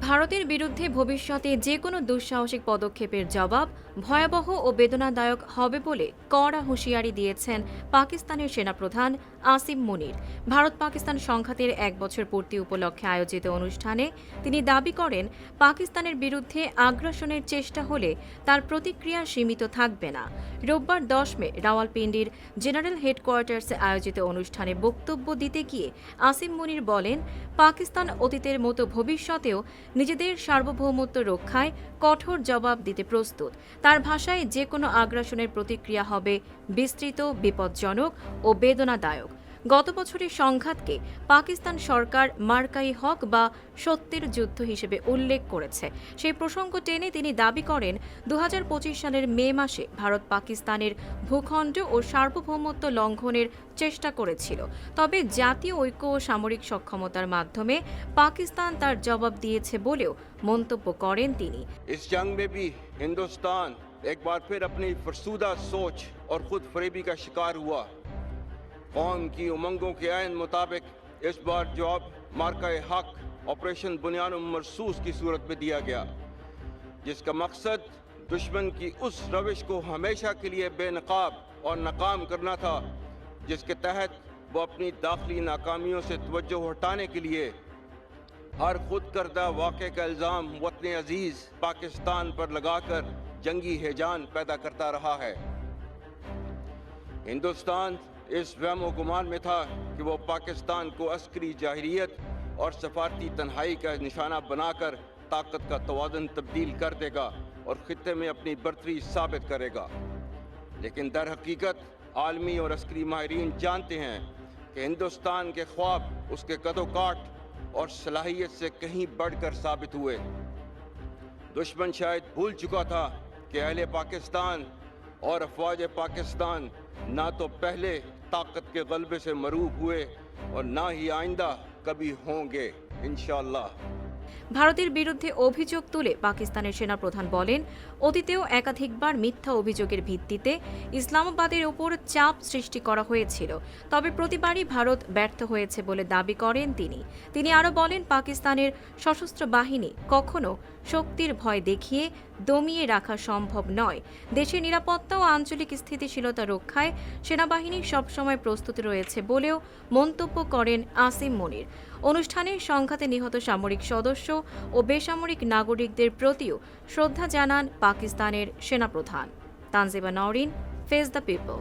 ভারতের বিরুদ্ধে ভবিষ্যতে যে কোনো দুঃসাহসিক পদক্ষেপের জবাব ভয়াবহ ও বেদনাদায়ক হবে বলে কড়া হুঁশিয়ারি দিয়েছেন পাকিস্তানের সেনাপ্রধান আসিম মুনির। ভারত পাকিস্তান সংঘাতের ১ বছর পূর্তি উপলক্ষে আয়োজিত অনুষ্ঠানে তিনি দাবি করেন, পাকিস্তানের বিরুদ্ধে আগ্রাসনের চেষ্টা হলে তার প্রতিক্রিয়া সীমিত থাকবে না। রোববার ১০ মে রাওয়ালপিন্ডির জেনারেল হেডকোয়ার্টার্সে আয়োজিত অনুষ্ঠানে বক্তব্য দিতে গিয়ে আসিম মুনির বলেন, পাকিস্তান অতীতের মতো ভবিষ্যতেও নিজেদের সার্বভৌমত্ব রক্ষায় কঠোর জবাব দিতে প্রস্তুত। তার ভাষায়, যে কোনো আগ্রাসনের প্রতিক্রিয়া হবে বিস্তৃত, বিপজ্জনক ও বেদনাদায়ক। গত বছরের সংঘাতকে পাকিস্তান সরকার মার্কাই হক বা সত্যের যুদ্ধ হিসেবে উল্লেখ করেছে। সেই প্রসঙ্গ টেনে তিনি দাবি করেন, ২০২৫ সালের মে মাসে ভারত পাকিস্তানের ভূখণ্ড ও সার্বভৌমত্ব লঙ্ঘনের চেষ্টা করেছিল। তবে জাতীয় ঐক্য ও সামরিক সক্ষমতার মাধ্যমে পাকিস্তান তার জবাব দিয়েছে বলেও মন্তব্য করেন তিনি। इस जंग में भी हिंदुस्तान एक बार फिर अपनी फरसूदा सोच और खुद फरेबी का शिकार हुआ। कौम की उमंगों के ऐन मुताबिक इस बार जवाब मार्का हक ऑपरेशन बुनियान मरसूस की सूरत में दिया गया, जिसका मकसद दुश्मन की उस रविश को हमेशा के लिए बेनकाब और नाकाम करना था, जिसके तहत वो अपनी दाखिली नाकामियों से तवज्जो हटाने के लिए हर खुद करदा वाक़े का इल्ज़ाम वतन अजीज़ पाकिस्तान पर लगाकर जंगी हैजान पैदा करता रहा है। हिंदुस्तान इस वहम व गुमान में था कि वो पाकिस्तान को अस्करी जाहिरियत और सफारती तन्हाई का निशाना बनाकर ताकत का तवाज़ुन तब्दील कर देगा और खित्ते में अपनी बर्तरी साबित करेगा। लेकिन दर हकीकत आलमी और अस्करी माहिरीन जानते हैं कि हिंदुस्तान के ख्वाब उसके कदोकाठ और सलाहियत से कहीं बढ़कर साबित हुए। दुश्मन शायद भूल चुका था कि अहले पाकिस्तान और अफवाज पाकिस्तान ना तो पहले ताकत के गलबे से मरूब हुए और ना ही आइंदा कभी होंगे इंशाअल्लाह। ভারতের বিরুদ্ধে অভিযোগ তুলে পাকিস্তানের সেনাপ্রধান বলেন, অতীতেও একাধিকবার মিথ্যা অভিযোগের ভিত্তিতে ইসলামাবাদের ওপর চাপ সৃষ্টি করা হয়েছিল, তবে প্রতিবারই ভারত ব্যর্থ হয়েছে বলে দাবি করেন তিনি। তিনি আরও বলেন, পাকিস্তানের সশস্ত্র বাহিনী কখনো শক্তির ভয় দেখিয়ে দমিয়ে রাখা সম্ভব নয়। দেশের নিরাপত্তা ও আঞ্চলিক স্থিতিশীলতা রক্ষায় সেনাবাহিনী সবসময় প্রস্তুত রয়েছে বলেও মন্তব্য করেন আসিম মুনির। অনুষ্ঠানে সংঘাতে নিহত সামরিক সদস্য ও বেসামরিক নাগরিকদের প্রতিও শ্রদ্ধা জানান পাকিস্তানের সেনাপ্রধান। Tanjiba Nowrin, face the people.